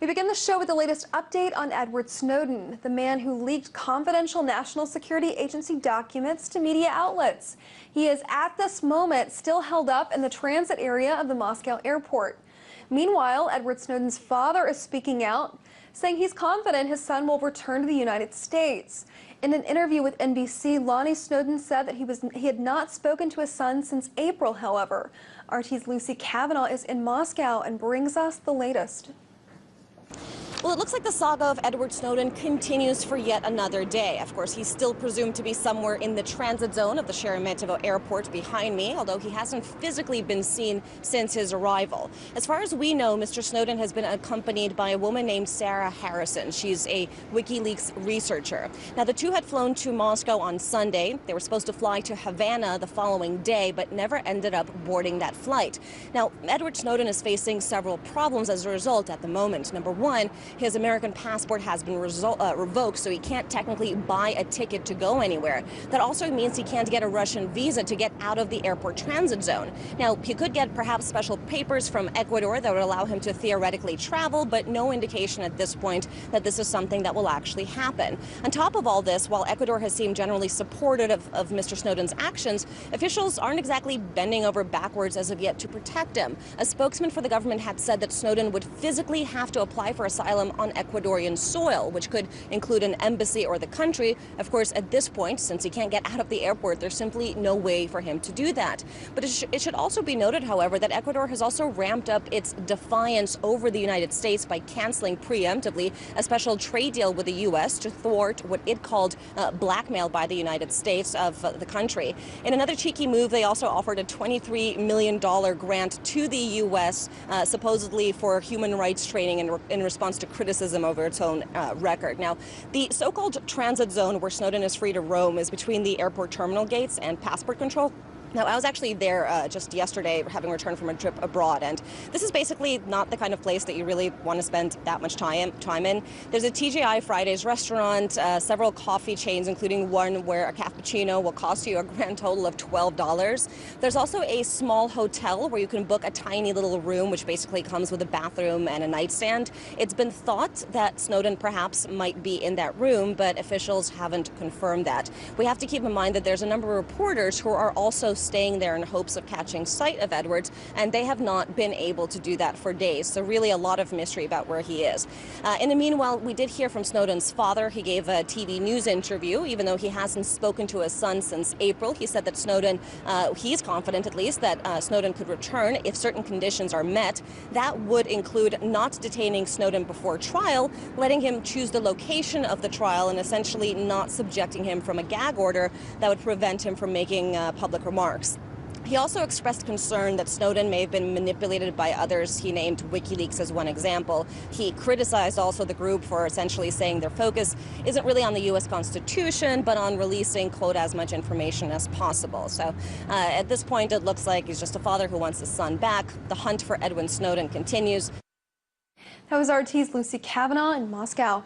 We begin the show with the latest update on Edward Snowden, the man who leaked confidential National Security Agency documents to media outlets. He is at this moment still held up in the transit area of the Moscow airport. Meanwhile, Edward Snowden's father is speaking out, saying he's confident his son will return to the United States. In an interview with NBC, Lonnie Snowden said that he had not spoken to his son since April, however. RT's Lucy Kafanov is in Moscow and brings us the latest. Well, it looks like the saga of Edward Snowden continues for yet another day. Of course, he's still presumed to be somewhere in the transit zone of the Sheremetyevo airport behind me, although he hasn't physically been seen since his arrival. As far as we know, Mr. Snowden has been accompanied by a woman named Sarah Harrison. She's a Wikileaks researcher. Now, the two had flown to Moscow on Sunday. They were supposed to fly to Havana the following day, but never ended up boarding that flight. Now, Edward Snowden is facing several problems as a result at the moment. Number one, his American passport has been revoked, so he can't technically buy a ticket to go anywhere. That also means he can't get a Russian visa to get out of the airport transit zone. Now, he could get perhaps special papers from Ecuador that would allow him to theoretically travel, but no indication at this point that this is something that will actually happen. On top of all this, while Ecuador has seemed generally supportive of Mr. Snowden's actions, officials aren't exactly bending over backwards as of yet to protect him. A spokesman for the government had said that Snowden would physically have to apply for asylum on Ecuadorian soil, which could include an embassy or the country. Of course, at this point, since he can't get out of the airport, there's simply no way for him to do that. But it should also be noted, however, that Ecuador has also ramped up its defiance over the United States by canceling preemptively a special trade deal with the U.S. to thwart what it called blackmail by the United States of the country. In another cheeky move, they also offered a $23 million grant to the U.S., supposedly for human rights training in response to criticism over its own record. Now, the so-called transit zone where Snowden is free to roam is between the airport terminal gates and passport control. Now, I was actually there just yesterday, having returned from a trip abroad, and this is basically not the kind of place that you really want to spend that much time in. There's a TGI Fridays restaurant, several coffee chains, including one where a cappuccino will cost you a grand total of $12. There's also a small hotel where you can book a tiny little room, which basically comes with a bathroom and a nightstand. It's been thought that Snowden perhaps might be in that room, but officials haven't confirmed that. We have to keep in mind that there's a number of reporters who are also staying there in hopes of catching sight of Edwards, and they have not been able to do that for days. So really a lot of mystery about where he is. In the meanwhile, we did hear from Snowden's father. He gave a TV news interview, even though he hasn't spoken to his son since April. He said that Snowden, he's confident at least, that Snowden could return if certain conditions are met. That would include not detaining Snowden before trial, letting him choose the location of the trial, and essentially not subjecting him from a gag order that would prevent him from making public remarks. He also expressed concern that Snowden may have been manipulated by others. He named Wikileaks as one example. He criticized also the group for essentially saying their focus isn't really on the U.S. Constitution, but on releasing, quote, as much information as possible. So at this point, it looks like he's just a father who wants his son back. The hunt for Edward Snowden continues. That was RT's Lucy Kafanov in Moscow.